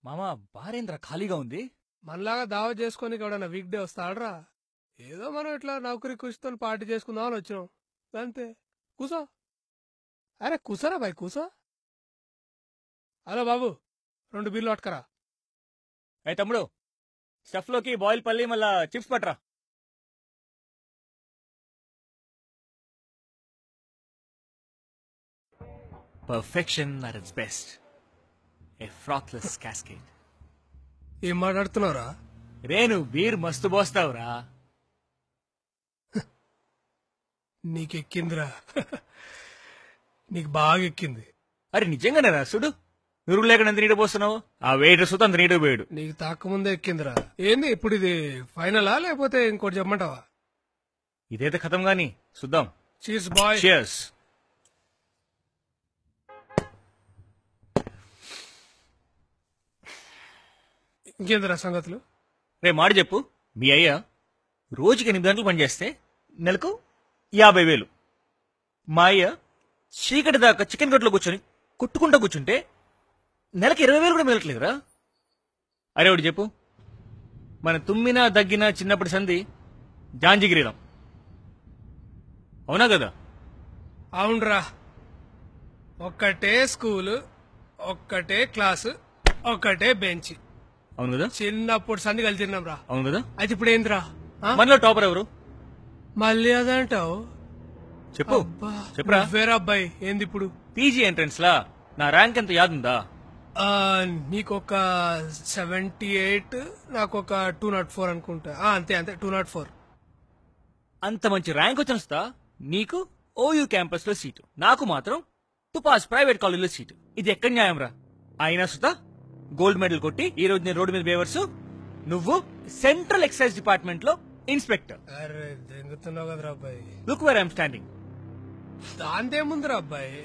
మామా బారేంద్ర ఖాళీగా ఉంది. మనలాగా దావా చేసుకొని ఎవడన్నా వీక్ డే వస్తాడరా? ఏదో మనం ఇట్లా నౌకరీ కృషితో పార్టీ చేసుకుందామని వచ్చినాం అంతే. కూసో. అరే కూసోరా బాయ్ కూసో. హలో బాబు, 2 బీర్లు పట్టుకరా. ఏ తమ్ముడు, స్టఫ్ లోకి బాయిల్ పల్లి మళ్ళా చిప్స్ పట్రా. Perfection at its best. A frothless cascade. ఏం మాట్లాడుతున్నావురా? రేను బీర్ మస్తు పోస్తావురా. నీకెక్కిందిరా. నీకు బాగా ఎక్కింది. అరే నిజంగానే రా, చూడు నువ్వు లేక ఎంత నీట పోస్తున్నావు. ఆ వెయిటర్ సుత అంత నీట పోయాడు. నీకు తాకముందే ఎక్కిందిరా. ఏంది ఇప్పుడు ఇది ఫైనలా లేకపోతే ఇంకోటి చెప్పమంటావా? ఇదైతే ఖతం గాని చూద్దాం. Cheers bye. Cheers. ఇంకేందిరా సంగతులు? రే మాట చెప్పు, మీ అయ్య రోజుకి 8 గంటలు పనిచేస్తే నెలకు 50,000. మా అయ్య చీకటి దాకా చికెన్ గట్లో కూర్చొని కొట్టుకుంటా కూర్చుంటే నెలకి 20,000 కూడా మిగలట్లేదురా. అరే ఒకటి చెప్పు, మన తుమ్మినా దగ్గినా చిన్నప్పటి సంధి జాంజిగిరిలం అవునా కదా? అవునరా. ఒక్కటే స్కూలు, ఒక్కటే క్లాసు, ఒక్కటే బెంచ్. అవును కదా? చిన్నప్పుడు సంధి కలిసి తిన్నాం రా. అవును కదా? అయితే ఇప్పుడు ఏందిరా? మనలో టాపర్ ఎవరు? మళ్ళీ అదంటావు? చెప్పు చెప్పురా. వేరే అబ్బాయి ఏంది ఇప్పుడు? పీజీ ఎంట్రన్స్ లా నా ర్యాంక్ ఎంత యాదుందా? నీకొక 78, నాకొక 204 అనుకుంటా. అంతే అంతే 204. అంత మంచి ర్యాంక్ వచ్చిన నీకు ఓయూ క్యాంపస్ లో సీటు, నాకు మాత్రం తుపాస్ ప్రైవేట్ కాలేజ్ లో సీటు. ఇది ఎక్కడ న్యాయం రా? అయినా సుతా గోల్డ్ మెడల్ కొట్టి ఈ రోజు నేను రోడ్డు మీద బేవర్సు, నువ్వు సెంట్రల్ ఎక్సైజ్ డిపార్ట్మెంట్ లో ఇన్స్పెక్టర్. అరే దెంగుతున్నావు కదరా అబ్బాయి. Look where I'm standing. దాంతేముందిరా అబ్బాయి,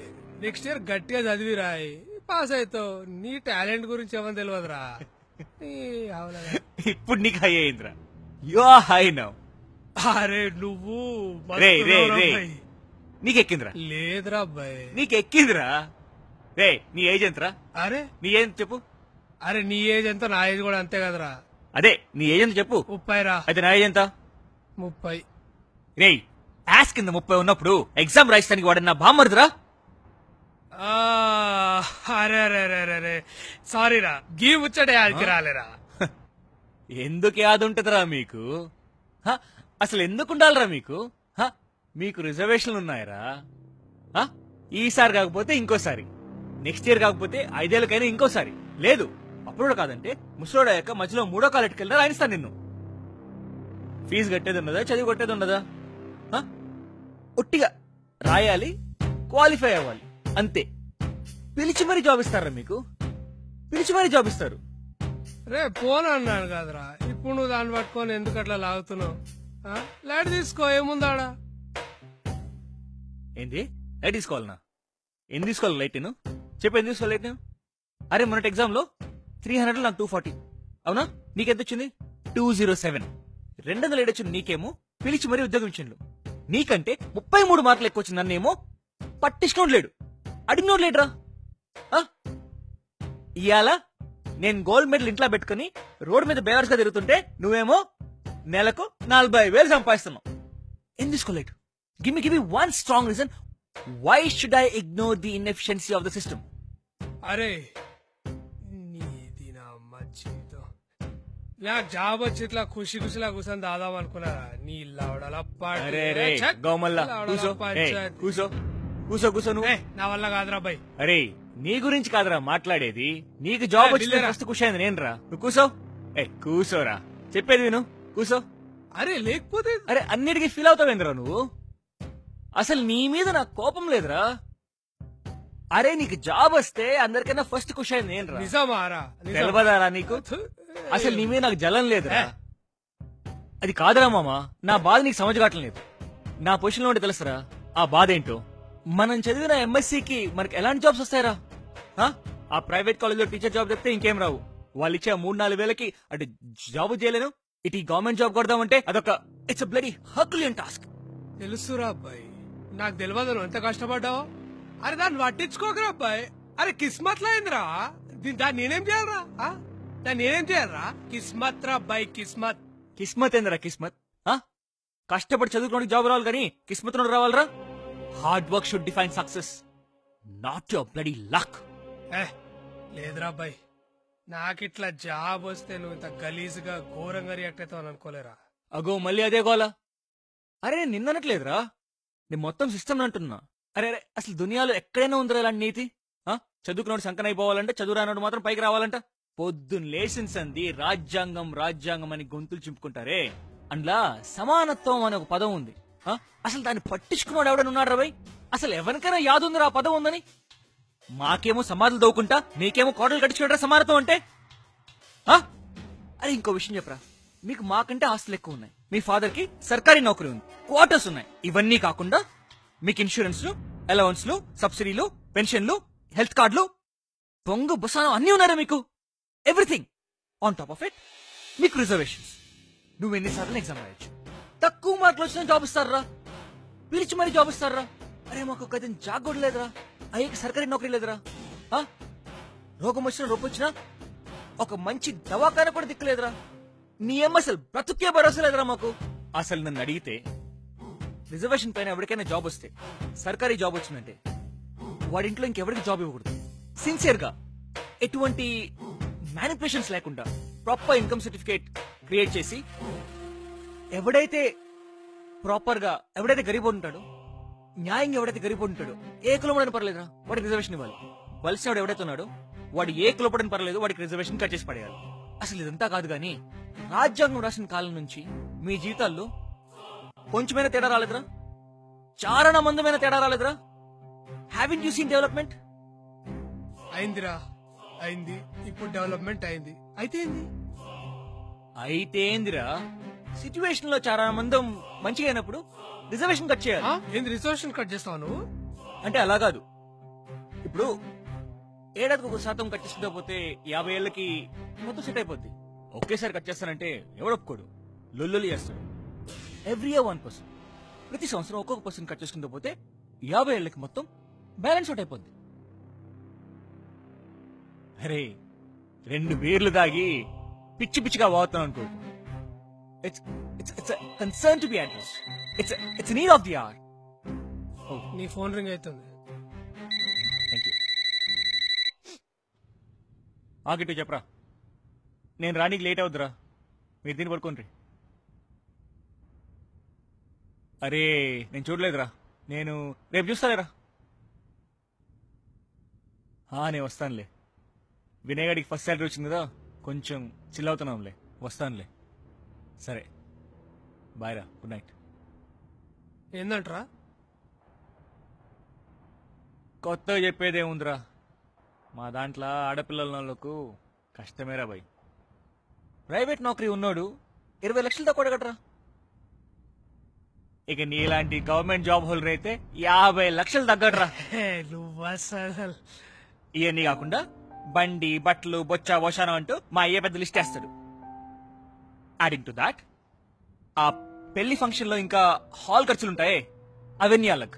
నెక్స్ట్ ఇయర్ గట్టిగా చదివి రాయి, పాస్ అవుతావు. నీ టాలెంట్ గురించి ఏమని తెలియదురా. ఇప్పుడు నీకు హై అయిందిరా. You are high now. అరే నువ్వు నీకెక్కిందిరా? లేదురా అబ్బాయి, నీకెక్కిందిరా. రే నీ ఏజ్ ఎంతరా? అరే నీ ఏజ్ చెప్పు. అరే నీ ఏజ్ ఎంత, నా ఏజ్ కూడా అంతే కదరా. అదే నీ ఏజ్ ఎంత చెప్పు. 30 రా. అయితే నా ఏజ్ ఎంత? 30. రే యాస్ కింద 30 ఉన్నప్పుడు ఎగ్జామ్ రాయిస్తానికి వాడన్నా బామ్మరుదురా. అరే అరే అరే అరే సారీ రా, గీ ముచ్చటే ఆడికి రాలేరా. ఎందుకు యాద ఉంటదిరా మీకు? అసలు ఎందుకు ఉండాలిరా మీకు? మీకు రిజర్వేషన్లు ఉన్నాయరా? ఈసారి కాకపోతే ఇంకోసారి, నెక్స్ట్ ఇయర్ కాకపోతే 5 ఏళ్ళకైనా ఇంకోసారి. లేదు అప్పుడు కూడా కాదంటే ముసలోడు అయ్యాక మధ్యలో 3వ కాలేట్కి వెళ్ళా రాయిస్తాను నిన్ను. ఫీజు కట్టేది ఉన్నదా, చదివి కొట్టేది ఉన్నదా? ఒట్టిగా రాయాలి, క్వాలిఫై అవ్వాలి అంతే. పిలిచి మరీ జాబ్ ఇస్తారా మీకు? పిలిచి మరీ జాబ్ ఇస్తారు. రే ఫోన్ అన్నాను కదరా, ఇప్పుడు నువ్వు దాన్ని పట్టుకొని ఎందుకు అట్లా లాగుతున్నావు? లైట్ తీసుకో, ఏముందాడా. ఏంటి లైట్ తీసుకోవాలనా? ఏం తీసుకోవాలి లైట్? నేను చెప్పి ఏం తీసుకోవాలి లైట్? నేను అరే మొన్నటి ఎగ్జామ్ లో 300 నాకు 240. అవునా? నీకెంత వచ్చింది? 207. 200 వచ్చింది నీకేమో, పిలిచి మరీ ఉద్యోగం ఇచ్చిండు. నీకంటే 33 మార్కులు ఎక్కువ వచ్చింది. నన్నేమో పట్టించుకోడు లేడు, అడిగినోడు లేడురా. ఇవాళ నేను గోల్డ్ మెడల్ ఇంట్లో పెట్టుకుని రోడ్డు మీద బేవర్స్ గా తిరుగుతుంటే నువ్వేమో నెలకు 45,000 సంపాదిస్తున్నావు. ఏం తీసుకోలేదు? Give me one strong reason why should I ignore the inefficiency of the system. అరే నీది నా జీవితం. నాకు జాబ్ వచ్చి ఇట్లా ఖుషి ఖుషిలా కూర్చొని దాదాం అనుకున్నారా? నీ కూసో నువ్వు. నా వల్ల కాదురా బాయ్. అరే నీ గురించి కాదురా మాట్లాడేది, నీకు జాబ్ వచ్చింది ఫస్ట్ ఖుషి అయింది నేను రా. నువ్వు కూసో. కూసోరా, చెప్పేది విను, కూసో. అరే లేకపోతే అరే అన్నిటికీ ఫీల్ అవుతావేంద్రా నువ్వు? అసలు నీ మీద నాకు కోపం లేదురా. అరే నీకు జాబ్ వస్తే అందరికన్నా ఫస్ట్ ఖుషి అయింది నేను రా. నిజమారా? తెలవదారా నీకు? అసలు నీ మీద నాకు జలం లేదురా. అది కాదురా మామా, నా బాధ నీకు సమझగట్లేదు. నా పొజిషన్ లో ఉంటే తెలుసురా ఆ బాధ ఏంటో. మనం చదివిన ఎంఎస్సీకి మనకి ఎలాంటి జాబ్స్ వస్తాయరా? ఆ ప్రైవేట్ కాలేజ్లో టీచర్ జాబ్ చెప్తే ఇంకేం రావు. వాళ్ళు ఇచ్చే 3-4 వేలకి అటు జాబ్ చేయలేను, ఇటు గవర్నమెంట్ జాబ్ కొడదామంటే అదొక ఇట్స్ బ్లడీ హర్క్యులియన్ టాస్క్. తెలుసురా అబ్బాయి, నాకు తెలియదు నువ్వు ఎంత కష్టపడ్డావో. అరే దాన్ని పట్టించుకోకరా అబ్బాయి. అరే కిస్మత్ లో అయిందిరా, దాన్ని నేనేం చేయాలరా? దాన్ని నేనేం చేయాలరా? కిస్మత్ రా బై కిస్మత్. కిస్మత్ ఏందిరా కిస్మత్? కష్టపడి చదువుకోవడానికి జాబ్ రావాలి కానీ కిస్మత్ నుండి రావాలరా? Hard work should define success, not your bloody luck. లేదురా బై, నాకిట్లా జాబ్ వస్తే నువ్వు ఇంత గలీజ్గా ఘోరంగా రియాక్ట్ అవుతావు అనుకోలేరా. అగో మళ్ళీ అదే గోలా. అరే నేను నిన్ననట్లేదురా, నేను మొత్తం సిస్టమ్ అంటున్నా. అరే అరే అసలు దునియాలో ఎక్కడైనా ఉందిరా ఇలాంటి నీతి? చదువుకున్నాడు సంకనైపోవాలంటే, చదువు రానోడు మాత్రం పైకి రావాలంట. పొద్దున్న లేసిన్స్ అంది రాజ్యాంగం రాజ్యాంగం అని గొంతులు చింపుకుంటారే, అందులో సమానత్వం అనే ఒక పదం ఉంది. అసలు దాన్ని పట్టించుకున్నాడు ఎవడనున్నాడు రా భయ్? అసలు ఎవరికైనా యాదుందిరా ఆ పదం ఉందని? మాకేమో సమాధులు దవ్వుకుంటా, నీకేమో కోటలు కట్టించుకుంటారా సమానత్వం అంటే? అరే ఇంకో విషయం చెప్పరా, మీకు మాకంటే ఆస్తులు ఎక్కువ ఉన్నాయి, మీ ఫాదర్ కి సర్కారీ నౌకరీ ఉంది, క్వార్టర్స్ ఉన్నాయి. ఇవన్నీ కాకుండా మీకు ఇన్సూరెన్స్, అలవెన్స్లు, సబ్సిడీలు, పెన్షన్లు, హెల్త్ కార్డులు, పొంగు బుసానం అన్నీ ఉన్నారా మీకు? Everything. On top of it మీకు రిజర్వేషన్స్. నువ్వు ఎన్నిసార్లు ఎగ్జామ్ రాయొచ్చు, తక్కువ మార్కులు వచ్చినా జాబ్ ఇస్తారా, పిలిచి మరీ జాబ్ ఇస్తారా? అరే మాకు ఒక జాబ్ కూడా లేదురా, అయ్యకి సర్కారీ నౌకరీ లేదురా. రోగం వచ్చినా రొప్పు వచ్చినా ఒక మంచి దవాఖాన కూడా దిక్కులేదురా. నీ ఏం అసలు బ్రతుకే భరోసా లేదురా మాకు. అసలు నన్ను అడిగితే రిజర్వేషన్ పైన ఎవరికైనా జాబ్ వస్తే, సర్కారీ జాబ్ వచ్చిందంటే వాడింట్లో ఇంకెవరికి జాబ్ ఇవ్వకూడదు. సిన్సియర్ గా, ఎటువంటి మ్యానిపులేషన్స్ లేకుండా ప్రాపర్ ఇన్కమ్ సర్టిఫికేట్ క్రియేట్ చేసి, ఎవడైతే ప్రాపర్ గా, ఎవడైతే గరీబ్ ఉంటాడో, న్యాయంగా ఎవడైతే గరీబ్ ఉంటాడో, ఏ కులపడని పర్లేదురా వాడికి రిజర్వేషన్ ఇవ్వాలి. వలసినవాడు ఎవడైతే ఉన్నాడో వాడు ఏ కులపడని పర్లేదు, వాడికి రిజర్వేషన్ కట్ చేసి పడేయాలి. అసలు ఇదంతా కాదు గానీ రాజ్యాంగం రాసిన కాలం నుంచి మీ జీతాల్లో కొంచెమైనా తేడా రాలేదురా? చారణ మందమైన తేడా రాలేదురా? Haven't you seen development? అయిందిరా, అయింది. ఇప్పుడు డెవలప్మెంట్ అయింది. అయితే ఏందిరా, సిచ్యువేషన్ లో చారణ మందం మంచిగా అయినప్పుడు రిజర్వేషన్ కట్ చేయాలి. ఏంది రిజర్వేషన్ కట్ చేస్తావు నువ్వు? అంటే అలా కాదు. ఇప్పుడు ఏడాదికి 1% కట్ చేసుకుంటూ పోతే 50 ఏళ్ళకి మొత్తం సెట్ అయిపోద్ది. ఒకేసారి కట్ చేస్తానంటే ఎవడు ఒప్పుకోడు, లొల్లులు చేస్తాడు. ఎవ్రీ ఇయర్ 1%, ప్రతి సంవత్సరం ఒక్కొక్క పర్సెంట్ కట్ చేసుకుంటూ పోతే 50 ఏళ్ళకి మొత్తం బ్యాలెన్స్ అవుట్ అయిపోద్ది. అరే 2 బీర్లు దాగి పిచ్చి పిచ్చిగా వాగుతాను అనుకో. It's a concern to be addressed. It's a need of the hour. నీ ఫోన్ రింగ్ అవుతుంది. Thank you. ఆగిట్టు చెప్పరా, నేను రానికి లేట్ అవుద్దురా, మీరు దీన్ని పడుకోండి. అరే నేను చూడలేదురా, నేను రేపు చూస్తాలేరా. నేను వస్తానులే. వినయ్ గారికి ఫస్ట్ సాలరీ వచ్చింది కదా, కొంచెం చిల్ అవుతున్నాంలే, వస్తానులే. సరే బాయ్ రా, గుడ్ నైట్. ఏందంట్రా? కొత్తగా చెప్పేదేముందిరా, మా దాంట్లో ఆడపిల్లలకు కష్టమేరా బాయ్. ప్రైవేట్ నౌకరీ ఉన్నోడు 20 లక్షలు తక్కువ అడగట్రా. ఇక నీలాంటి గవర్నమెంట్ జాబ్ హోల్డర్ అయితే 50 లక్షలు తగ్గట్రా. ఇవన్నీ కాకుండా బండి, బట్టలు, బొచ్చ, వశానం అంటూ మా అయ్యే పెద్ద లిస్ట్ వేస్తాడు. యాడింగ్ టు దాట్ ఆ పెళ్లి ఫంక్షన్ లో ఇంకా హాల్ ఖర్చులుంటాయే, అవన్నీ అలగ్.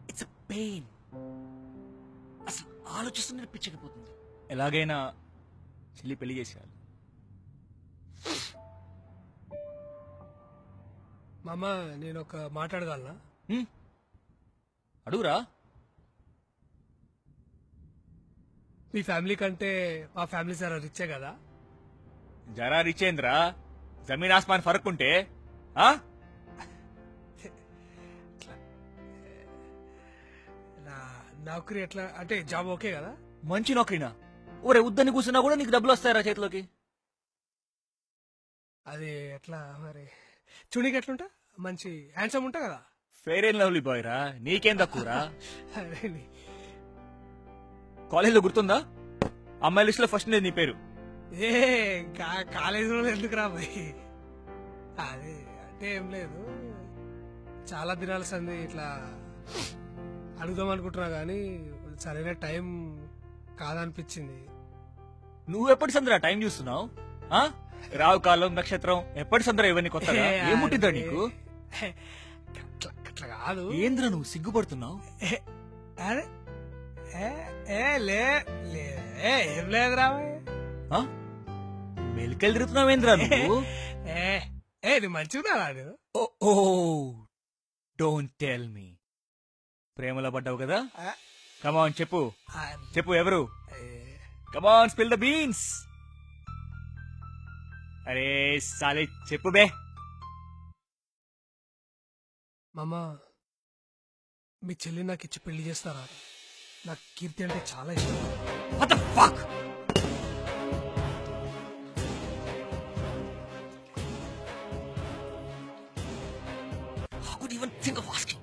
It's pain. అసలు ఆలోచిస్తుంటే పిచ్చకపోతుంది. ఎలాగైనా చెల్లి పెళ్లి చేసేయాలి. మామ నేను ఒక మాట్లాడగలనా? అడుగురా. మీ ఫ్యామిలీ కంటే మా ఫ్యామిలీ సార్ రిచ్చే కదా? జరా రిచేంద్రా, జమీన్ ఆస్మాన్ ఫరక్ ఉంటే నౌకరీ ఎట్లా అంటే జాబ్ ఓకే కదా? మంచి నౌకరీనా? ఒరే ఉద్దని కూర్చున్నా కూడా నీకు డబ్బులు వస్తాయరా చేతిలోకి? అది ఎట్లా మరి? చునీకి ఎట్లుంటా? మంచి హ్యాండ్సమ్ ఉంటా కదా? ఫెయిర్ అండ్ లవ్లీ బాయ్ రా, నీకేం తక్కువరా? అరే కాలేజీలో గుర్తుందా, అమ్మాయి లిస్ట్ లో ఫస్ట్ నీ పేరు. ఏ కాలేజీలో ఎందుకు రా భయ్? అదే అంటే ఏం లేదు, చాలా దినాల సంది ఇట్లా అడుగుదాం అనుకుంటున్నా గానీ సరైన టైం కాదనిపించింది. నువ్వు ఎప్పటి సందరా టైం చూస్తున్నావు? రావు కాలం, నక్షత్రం ఎప్పటి సందరా ఇవన్నీ కొత్తగా? ఏముంటుందా నీకు? అట్లా కాదు. ఏంద్రా నువ్వు సిగ్గుపడుతున్నావు? అరే ఏం లేదురా. మెలికలు తిరుగుతున్నావేంద్రా నువ్వు? ఏ ఏ నీ మంచిగా రాడు. Don't tell me. ప్రేమలో పడ్డావు కదా? కమాన్ చెప్పు చెప్పు ఎవరు? కమాన్ స్పిల్ ద బీన్స్. అరే సాలే చెప్పు బే. మామా మీ చెల్లి నాకు ఇచ్చి పెళ్లి చేస్తారా? నాకు కీర్తి అంటే చాలా ఇష్టం. What the fuck? How could you even think of asking?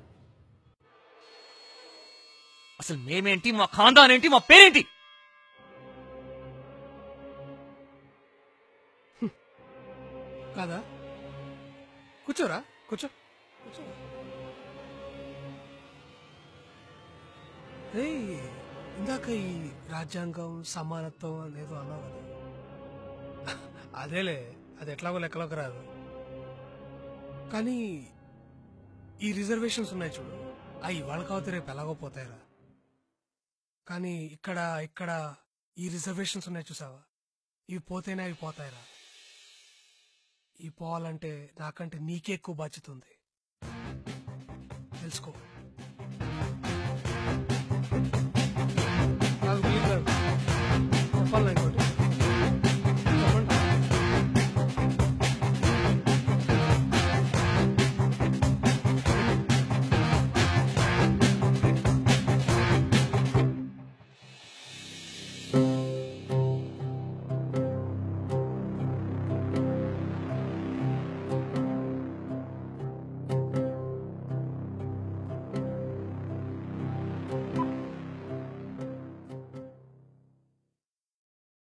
అసలు మేమేంటి, మా ఖాందాన్ ఏంటి, మా పేరేంటి? కాదా? కూర్చోరా, కూర్చో కూర్చో. ఏయ్, ఇందాక ఈ రాజ్యాంగం సమానత్వం అనేది అన్నావు కదా, అదేలే, అది ఎట్లాగో లెక్కలోకి రాదు. కానీ ఈ రిజర్వేషన్స్ ఉన్నాయి చూడు, అవి వాళ్ళకవుతే రేపు ఎలాగో పోతాయిరా. కానీ ఇక్కడ ఇక్కడ ఈ రిజర్వేషన్స్ ఉన్నాయి చూసావా, ఇవి పోతేనే అవి పోతాయిరా. ఇవి పోవాలంటే నాకంటే నీకే ఎక్కువ బాధ్యత ఉంది, తెలుసుకో.